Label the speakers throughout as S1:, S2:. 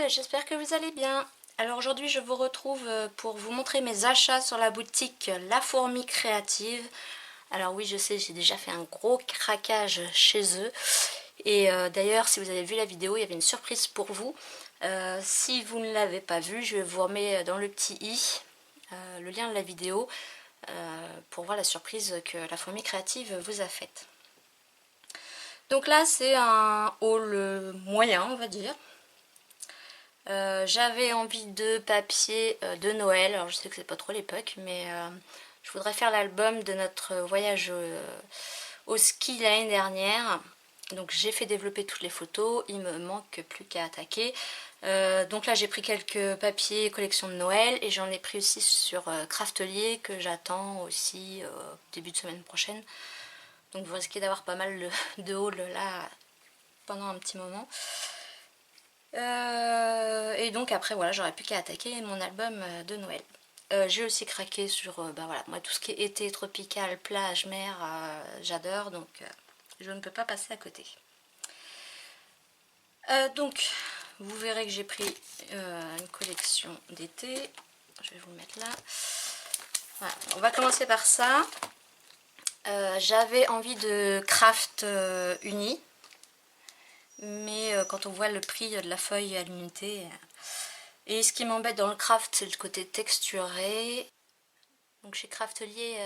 S1: j'espère que vous allez bien. Alors aujourd'hui je vous retrouve pour vous montrer mes achats sur la boutique La Fourmi Créative. Alors oui, je sais, j'ai déjà fait un gros craquage chez eux. Et d'ailleurs, si vous avez vu la vidéo, il y avait une surprise pour vous. Si vous ne l'avez pas vue, je vous remets dans le petit i le lien de la vidéo pour voir la surprise que La Fourmi Créative vous a faite. Donc là, c'est un haul moyen, on va dire. J'avais envie de papier de Noël. Alors je sais que c'est pas trop l'époque, mais je voudrais faire l'album de notre voyage au ski l'année dernière. Donc j'ai fait développer toutes les photos, il me manque plus qu'à attaquer. Donc là j'ai pris quelques papiers collection de Noël et j'en ai pris aussi sur Craftelier que j'attends aussi début de semaine prochaine. Donc vous risquez d'avoir pas mal de haul là pendant un petit moment. Et donc après voilà, j'aurais plus qu'à attaquer mon album de Noël. J'ai aussi craqué sur bah voilà, moi tout ce qui est été, tropical, plage, mer, j'adore, donc je ne peux pas passer à côté. Donc vous verrez que j'ai pris une collection d'été. Je vais vous le mettre là. Voilà, on va commencer par ça. J'avais envie de craft uni. Mais quand on voit le prix de la feuille à l'unité, et ce qui m'embête dans le craft, c'est le côté texturé. Donc chez Craftelier,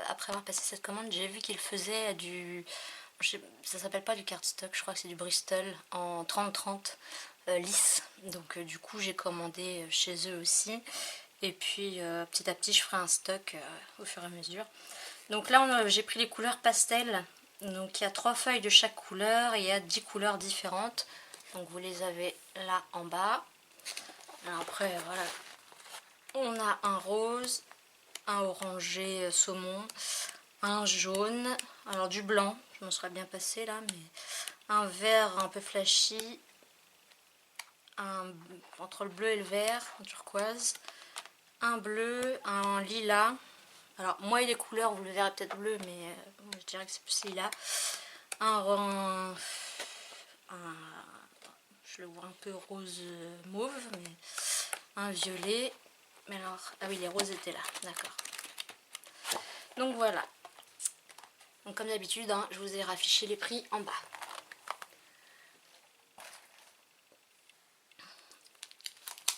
S1: après avoir passé cette commande, j'ai vu qu'ils faisaient du... ça s'appelle pas du cardstock, je crois que c'est du Bristol en 30-30 lisse. Donc du coup j'ai commandé chez eux aussi. Et puis petit à petit je ferai un stock au fur et à mesure. Donc là j'ai pris les couleurs pastel. Donc il y a 3 feuilles de chaque couleur et il y a 10 couleurs différentes. Donc vous les avez là en bas. Alors après voilà, on a un rose, un orangé saumon, un jaune, alors du blanc, je m'en serais bien passé là, mais un vert un peu flashy, entre le bleu et le vert, un turquoise, un bleu, un lilas. Alors moi et les couleurs vous le verrez peut-être bleu, mais je dirais que c'est plus lilas. Je le vois un peu rose mauve, mais un violet. Mais alors, ah oui, les roses étaient là, d'accord. Donc voilà. Donc comme d'habitude, hein, je vous ai raffiché les prix en bas.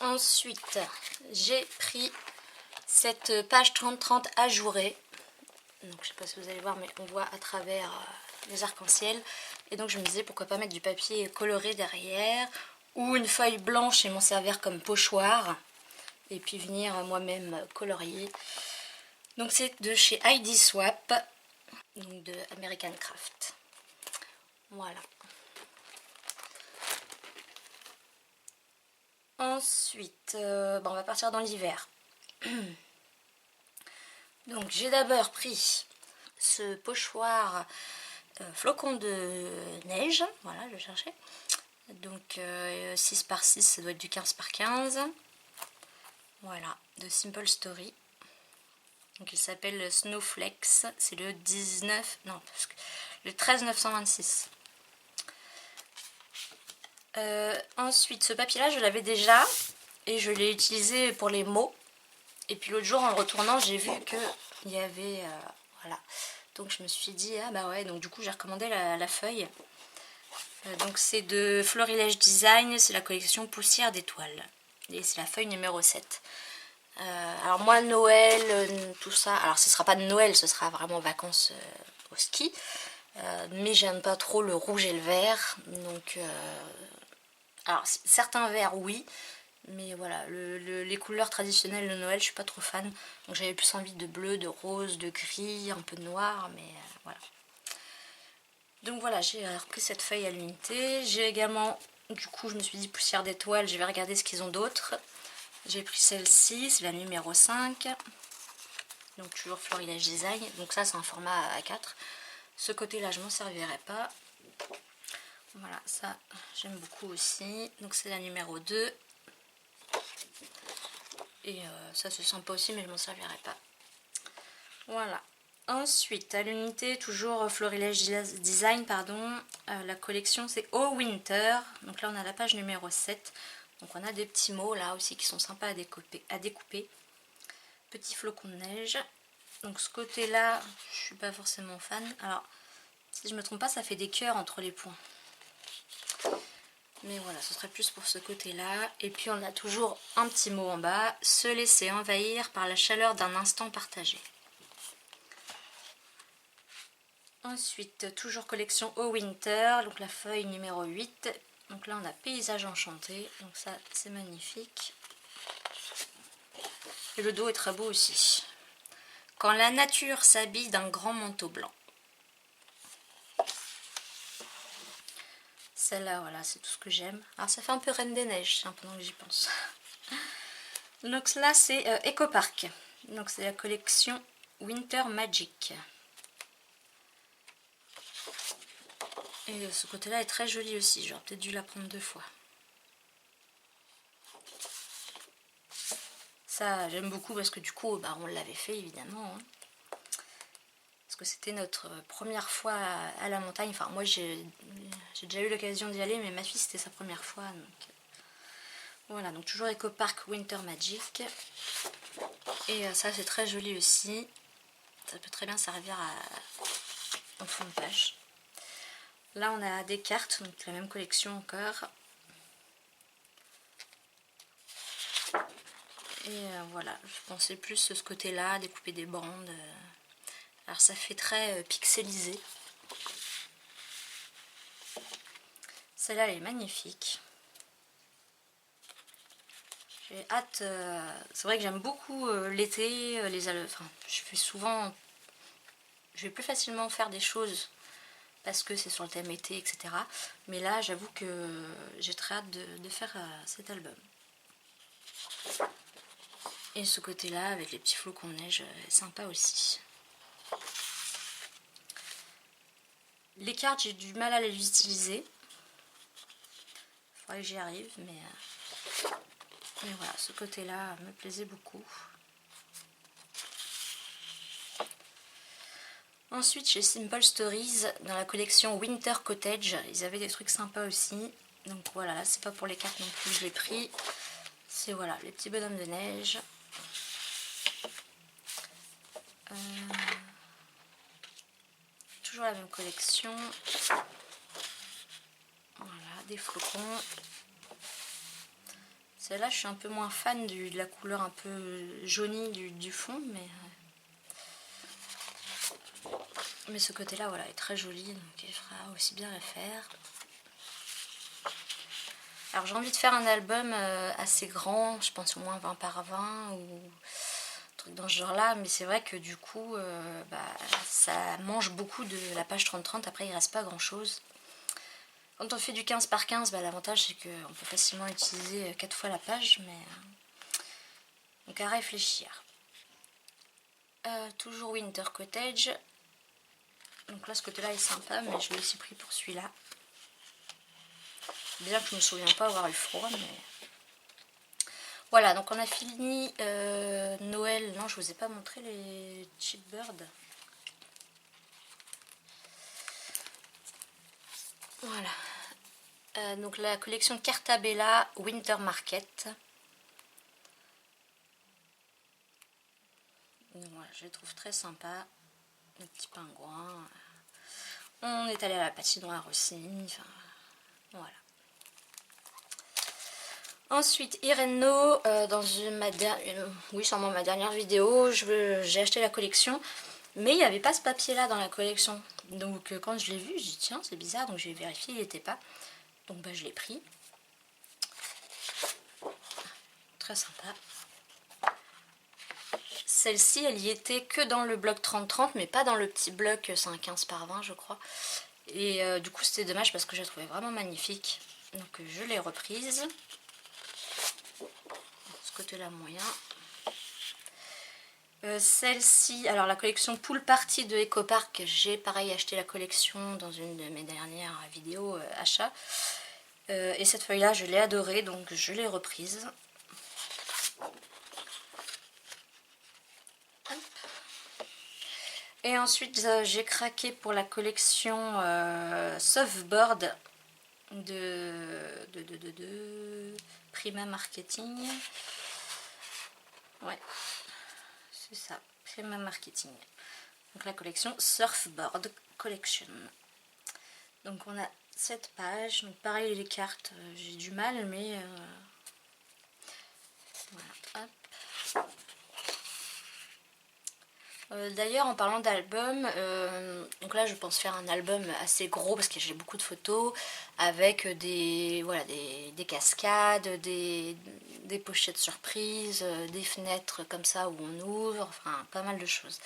S1: Ensuite, j'ai pris cette page 30-30 ajourée. Donc je sais pas si vous allez voir, mais on voit à travers les arcs-en-ciel. Et donc je me disais pourquoi pas mettre du papier coloré derrière, ou une feuille blanche et m'en servir comme pochoir, et puis venir moi-même colorier. Donc c'est de chez ID Swap, donc de American Craft. Voilà. Ensuite, on va partir dans l'hiver. Donc j'ai d'abord pris ce pochoir flocon de neige, voilà, je cherchais. Donc 6 par 6, ça doit être du 15 par 15. Voilà, de Simple Story. Donc il s'appelle Snowflex, c'est le 19, non, parce que le 13 926. Ensuite, ce papier là je l'avais déjà et je l'ai utilisé pour les mots. Et puis l'autre jour en retournant j'ai vu qu'il y avait voilà, donc je me suis dit ah bah ouais, donc du coup j'ai recommandé la feuille. Donc c'est de Florilège Design, c'est la collection Poussière d'étoiles et c'est la feuille numéro 7. Alors moi Noël, tout ça, alors ce sera pas de Noël, ce sera vraiment vacances au ski, mais j'aime pas trop le rouge et le vert, donc alors certains verts oui, mais voilà, les couleurs traditionnelles de Noël je suis pas trop fan, donc j'avais plus envie de bleu, de rose, de gris, un peu de noir, mais voilà. Donc voilà, j'ai repris cette feuille à l'unité, j'ai également, du coup je me suis dit poussière d'étoiles, je vais regarder ce qu'ils ont d'autres. J'ai pris celle-ci, c'est la numéro 5, donc toujours Florilège Design, donc ça c'est un format A4. Ce côté là je m'en servirai pas. Voilà, ça j'aime beaucoup aussi, donc c'est la numéro 2. Et ça c'est sympa aussi mais je m'en servirai pas. Voilà. Ensuite à l'unité toujours Florilège Design, pardon, la collection c'est All Winter, donc là on a la page numéro 7. Donc on a des petits mots là aussi qui sont sympas à découper. Petits flocons de neige. Donc ce côté là, je suis pas forcément fan. Alors si je me trompe pas, ça fait des cœurs entre les points. Mais voilà, ce serait plus pour ce côté-là. Et puis on a toujours un petit mot en bas. Se laisser envahir par la chaleur d'un instant partagé. Ensuite, toujours collection Au Winter. Donc la feuille numéro 8. Donc là on a paysage enchanté. Donc ça c'est magnifique. Et le dos est très beau aussi. Quand la nature s'habille d'un grand manteau blanc. Celle-là, voilà, c'est tout ce que j'aime. Alors ça fait un peu Reine des Neiges, pendant que j'y pense. Donc là, c'est Eco Park. Donc c'est la collection Winter Magic. Et ce côté-là est très joli aussi. J'aurais peut-être dû la prendre 2 fois. Ça, j'aime beaucoup parce que du coup, bah, on l'avait fait évidemment. Hein. Parce que c'était notre première fois à la montagne. Enfin, moi, j'ai déjà eu l'occasion d'y aller, mais ma fille, c'était sa première fois. Donc, voilà, donc toujours Eco Park Winter Magic. Et ça, c'est très joli aussi. Ça peut très bien servir en fond de page. Là, on a des cartes, donc la même collection encore. Et voilà, je pensais plus ce côté-là, découper des bandes. Alors ça fait très pixelisé. Celle-là, elle est magnifique. J'ai hâte. C'est vrai que j'aime beaucoup l'été. Enfin, je vais plus facilement faire des choses parce que c'est sur le thème été, etc. Mais là, j'avoue que j'ai très hâte de faire cet album. Et ce côté-là, avec les petits flocons de neige, est sympa aussi. Les cartes, j'ai du mal à les utiliser. Il faudrait que j'y arrive, mais voilà, ce côté-là me plaisait beaucoup. Ensuite, chez Simple Stories, dans la collection Winter Cottage, ils avaient des trucs sympas aussi. Donc voilà, là, c'est pas pour les cartes non plus, je l'ai pris. C'est voilà, les petits bonhommes de neige. Toujours la même collection. Voilà, des flocons. Celle-là, je suis un peu moins fan de la couleur un peu jaunie du fond, mais ce côté-là, voilà, est très joli, donc il fera aussi bien l'affaire. Alors j'ai envie de faire un album assez grand, je pense au moins 20 par 20 ou un truc dans ce genre-là, mais c'est vrai que du coup, ça mange beaucoup de la page 30-30, après il reste pas grand-chose. Quand on fait du 15 par 15, l'avantage c'est qu'on peut facilement utiliser 4 fois la page, mais donc à réfléchir. Toujours Winter Cottage. Donc là ce côté-là est sympa, mais je l'ai aussi pris pour celui-là. Bien que je me souviens pas avoir eu froid, mais voilà, donc on a fini Noël. Non, je vous ai pas montré les Chipbird. Voilà. Donc la collection Cartabella Winter Market. Donc voilà, je les trouve très sympas. Les petits pingouins. On est allé à la patinoire aussi. Enfin, voilà. Ensuite, Ireno, dans sûrement ma dernière vidéo, j'ai acheté la collection, mais il n'y avait pas ce papier-là dans la collection. Donc quand je l'ai vu, j'ai dit tiens, c'est bizarre, donc j'ai vérifié, il n'était pas. Donc je l'ai pris. Très sympa. Celle-ci, elle y était que dans le bloc 30-30, mais pas dans le petit bloc 15 par 20, je crois. Et du coup, c'était dommage parce que je la trouvais vraiment magnifique. Donc je l'ai reprise. Côté-là moyen. Celle-ci, alors la collection Pool Party de Eco Park, j'ai pareil acheté la collection dans une de mes dernières vidéos achat. Et cette feuille-là, je l'ai adorée, donc je l'ai reprise. Hop. Et ensuite, j'ai craqué pour la collection Prima Marketing. Ouais, c'est ça, Prima Marketing. Donc la collection Surfboard Collection. Donc on a cette page. Donc pareil, les cartes, j'ai du mal, mais voilà, hop. D'ailleurs, en parlant d'album, donc là je pense faire un album assez gros parce que j'ai beaucoup de photos avec voilà, des cascades, des pochettes surprises, des fenêtres comme ça où on ouvre, enfin pas mal de choses.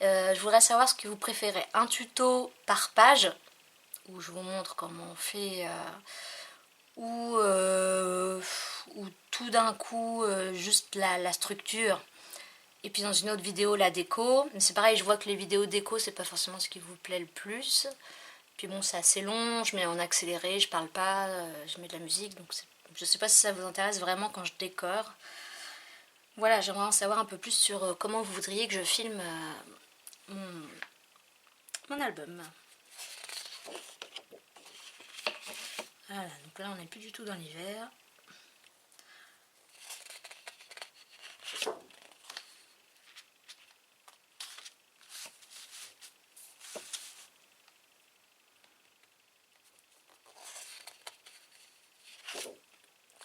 S1: Je voudrais savoir ce que vous préférez, un tuto par page où je vous montre comment on fait, ou tout d'un coup juste la structure. Et puis dans une autre vidéo, la déco. Mais c'est pareil, je vois que les vidéos déco, c'est pas forcément ce qui vous plaît le plus. Puis bon, c'est assez long, je mets en accéléré, je parle pas, je mets de la musique. Donc je sais pas si ça vous intéresse vraiment quand je décore. Voilà, j'aimerais en savoir un peu plus sur comment vous voudriez que je filme mon album. Voilà, donc là on n'est plus du tout dans l'hiver.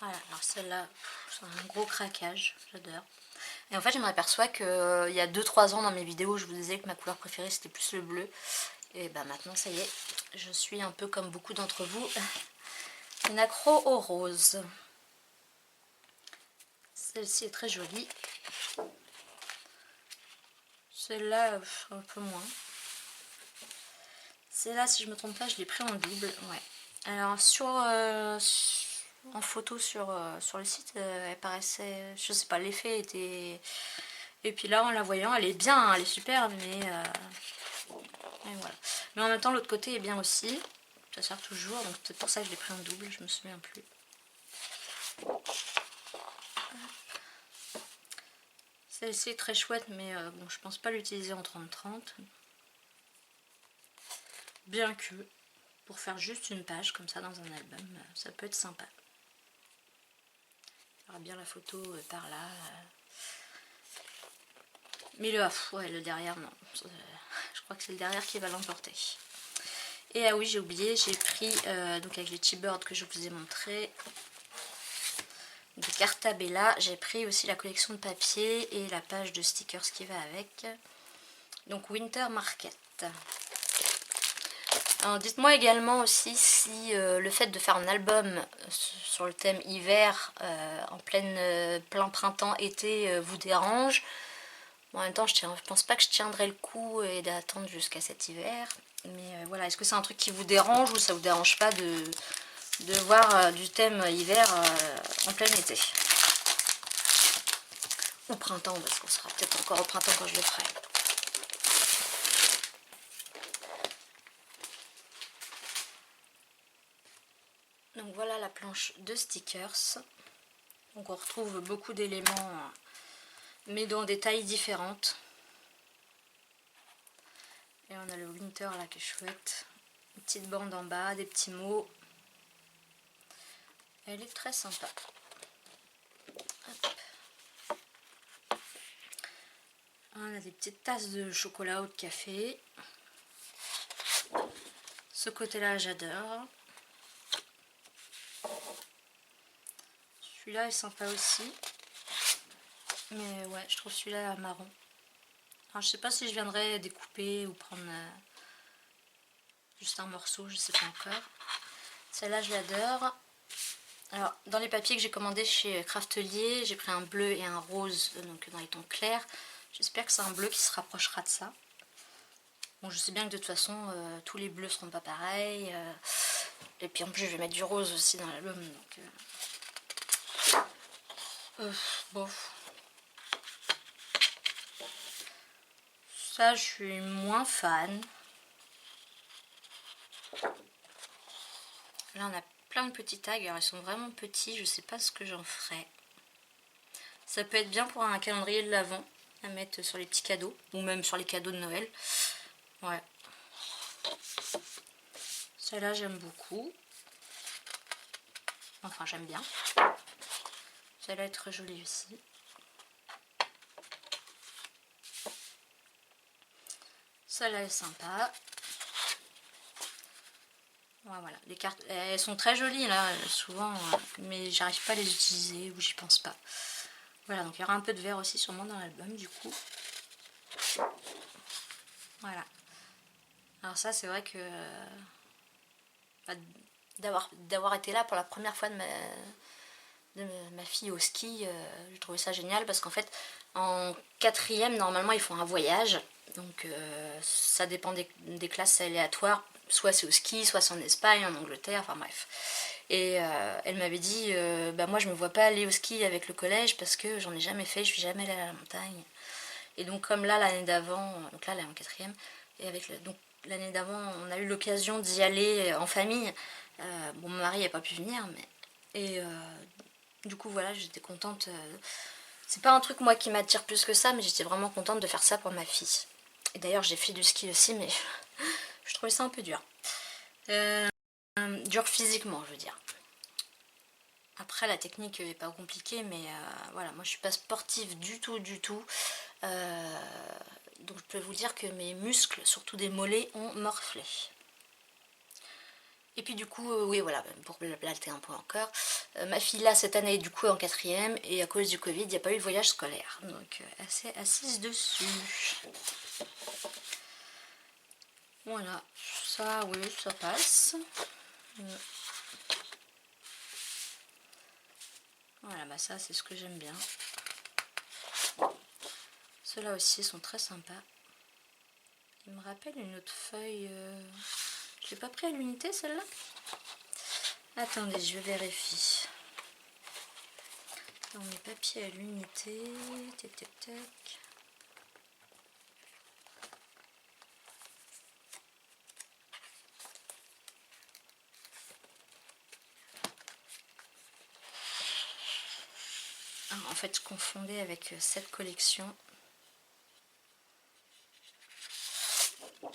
S1: Voilà, alors celle-là, c'est un gros craquage, j'adore. Et en fait, je m'aperçois qu'il y a 2-3 ans dans mes vidéos, je vous disais que ma couleur préférée c'était plus le bleu. Et bah maintenant, ça y est, je suis un peu comme beaucoup d'entre vous, une accro au rose. Celle-ci est très jolie. Celle-là, un peu moins. Celle-là, si je me trompe pas, je l'ai pris en double. Ouais. Alors, en photo sur le site, elle paraissait, je sais pas, l'effet était... Et puis là, en la voyant, elle est bien, hein, elle est super, mais voilà. Mais en même temps, l'autre côté est bien aussi. Ça sert toujours, donc c'est pour ça que je l'ai pris en double, je me souviens plus. Celle-ci est très chouette, mais bon, je pense pas l'utiliser en 30-30. Bien que, pour faire juste une page comme ça dans un album, ça peut être sympa. Il y aura bien la photo par là. Mais le derrière, non. Je crois que c'est le derrière qui va l'emporter. Et ah oui, j'ai oublié, j'ai pris, donc avec les T-Birds que je vous ai montré, de Cartabella, j'ai pris aussi la collection de papier et la page de stickers qui va avec. Donc Winter Market. Alors dites-moi également aussi si le fait de faire un album sur le thème hiver en plein printemps, été vous dérange. Bon, en même temps, je pense pas que je tiendrai le coup et d'attendre jusqu'à cet hiver. Mais voilà, est-ce que c'est un truc qui vous dérange ou ça vous dérange pas de voir du thème hiver en plein été? Ou printemps, parce qu'on sera peut-être encore au printemps quand je le ferai. Donc voilà la planche de stickers. Donc on retrouve beaucoup d'éléments, mais dans des tailles différentes. Et on a le winter là qui est chouette. Une petite bande en bas, des petits mots. Elle est très sympa. Hop. On a des petites tasses de chocolat ou de café. Ce côté-là, j'adore. Celui-là est sympa aussi. Mais ouais, je trouve celui-là marron. Alors, je sais pas si je viendrai découper ou prendre juste un morceau, je sais pas encore. Celle-là, je l'adore. Alors, dans les papiers que j'ai commandés chez Craftelier, j'ai pris un bleu et un rose, donc dans les tons clairs. J'espère que c'est un bleu qui se rapprochera de ça. Bon, je sais bien que de toute façon, tous les bleus seront pas pareils. Et puis en plus, je vais mettre du rose aussi dans l'album. Donc, bon. Ça, je suis moins fan. Là, on a plein de petits tags. Alors, ils sont vraiment petits. Je sais pas ce que j'en ferai. Ça peut être bien pour un calendrier de l'Avent à mettre sur les petits cadeaux. Ou même sur les cadeaux de Noël. Ouais. Celle-là, j'aime beaucoup. Enfin, j'aime bien. Celle-là est très jolie aussi. Celle-là est sympa. Ouais, voilà, les cartes, elles sont très jolies là, souvent, mais j'arrive pas à les utiliser ou j'y pense pas. Voilà, donc il y aura un peu de vert aussi sûrement dans l'album du coup. Voilà. Alors ça, c'est vrai que d'avoir été là pour la première fois de ma fille au ski, j'ai trouvé ça génial parce qu'en fait, en 4e, normalement, ils font un voyage. Donc ça dépend des classes aléatoires. Soit c'est au ski, soit c'est en Espagne, en Angleterre, enfin bref. Et elle m'avait dit, bah moi je me vois pas aller au ski avec le collège parce que j'en ai jamais fait, je suis jamais allée à la montagne. Et donc comme là l'année d'avant, donc là elle est en 4e, et donc l'année d'avant on a eu l'occasion d'y aller en famille. Bon, mon mari n'a pas pu venir, mais... Et du coup voilà, j'étais contente. C'est pas un truc moi qui m'attire plus que ça, mais j'étais vraiment contente de faire ça pour ma fille. Et d'ailleurs j'ai fait du ski aussi, mais je trouvais ça un peu dur. Dur physiquement, je veux dire. Après la technique est pas compliquée, mais voilà, moi je suis pas sportive du tout, du tout. Donc je peux vous dire que mes muscles, surtout des mollets, ont morflé. Et puis du coup, oui voilà, pour blablater un peu encore, ma fille là cette année est du coup en 4e et à cause du Covid, il n'y a pas eu de voyage scolaire. Donc elle s'est assise dessus. Voilà, ça oui, ça passe. Voilà, bah ça c'est ce que j'aime bien. Ceux-là aussi sont très sympas. Il me rappelle une autre feuille. Je l'ai pas pris à l'unité celle-là. Attendez, je vérifie. Dans mes papiers à l'unité. Tac, tac, tac. Ah, en fait, je confondais avec cette collection. Hop.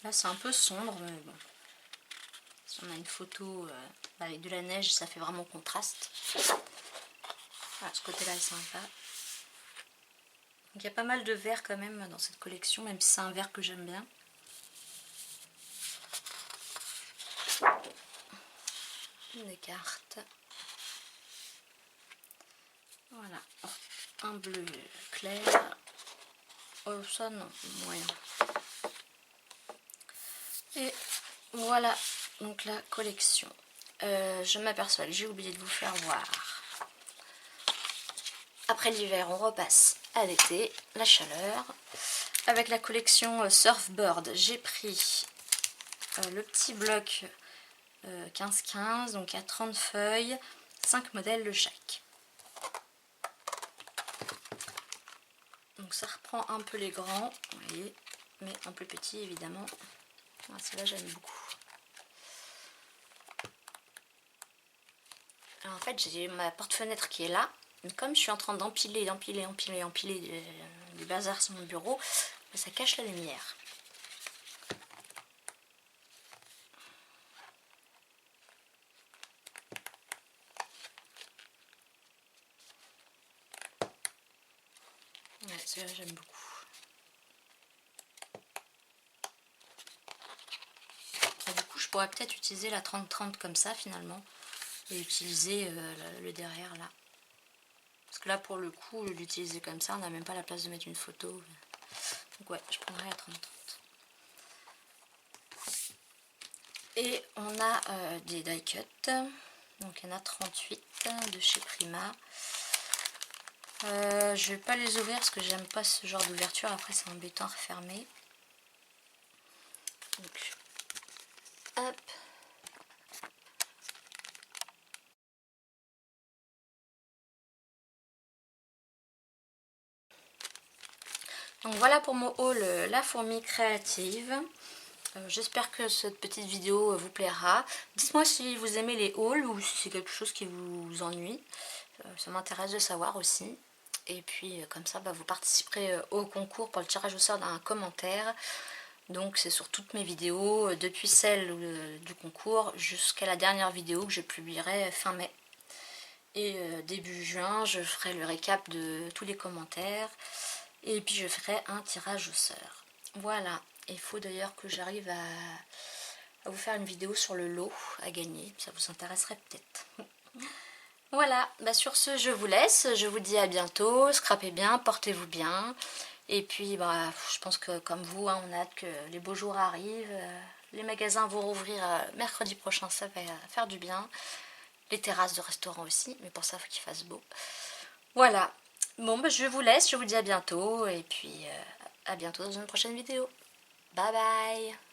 S1: Là, c'est un peu sombre, mais bon. Si on a une photo avec de la neige, ça fait vraiment contraste. Voilà, ce côté-là est sympa. Donc, il y a pas mal de verts quand même dans cette collection, même si c'est un vert que j'aime bien. Des cartes. Voilà. Un bleu clair. Oh, ça non, moyen. Et voilà donc la collection. Je m'aperçois que j'ai oublié de vous faire voir. Après l'hiver, on repasse à l'été, la chaleur. Avec la collection Surfboard, j'ai pris le petit bloc 15-15, donc à 30 feuilles, 5 modèles de chaque. Donc ça reprend un peu les grands, vous voyez, mais en plus petit évidemment. Celle-là j'aime beaucoup. Alors en fait j'ai ma porte-fenêtre qui est là, mais comme je suis en train d'empiler du bazar sur mon bureau, ça cache la lumière. Ouais, celui-là j'aime beaucoup. Et du coup je pourrais peut-être utiliser la 30-30 comme ça finalement, et utiliser le derrière là. Parce que là pour le coup, l'utiliser comme ça, on n'a même pas la place de mettre une photo. Donc ouais, je prendrai la 30-30. Et on a des die cut. Donc il y en a 38 de chez Prima. Je vais pas les ouvrir parce que j'aime pas ce genre d'ouverture. Après c'est embêtant à refermer. Donc hop. Donc voilà pour mon haul La Fourmi Créative. J'espère que cette petite vidéo vous plaira. Dites-moi si vous aimez les hauls ou si c'est quelque chose qui vous ennuie. Ça m'intéresse de savoir aussi. Et puis comme ça, vous participerez au concours pour le tirage au sort d'un commentaire. Donc c'est sur toutes mes vidéos, depuis celle du concours jusqu'à la dernière vidéo que je publierai fin mai. Et début juin, je ferai le récap de tous les commentaires. Et puis je ferai un tirage au sort. Voilà. Il faut d'ailleurs que j'arrive à vous faire une vidéo sur le lot à gagner. Ça vous intéresserait peut-être. Voilà, sur ce je vous laisse, je vous dis à bientôt, scrapez bien, portez-vous bien, et puis je pense que comme vous, on a hâte que les beaux jours arrivent, les magasins vont rouvrir mercredi prochain, ça va faire du bien, les terrasses de restaurants aussi, mais pour ça il faut qu'il fasse beau. Voilà, bon je vous laisse, je vous dis à bientôt, et puis à bientôt dans une prochaine vidéo. Bye bye.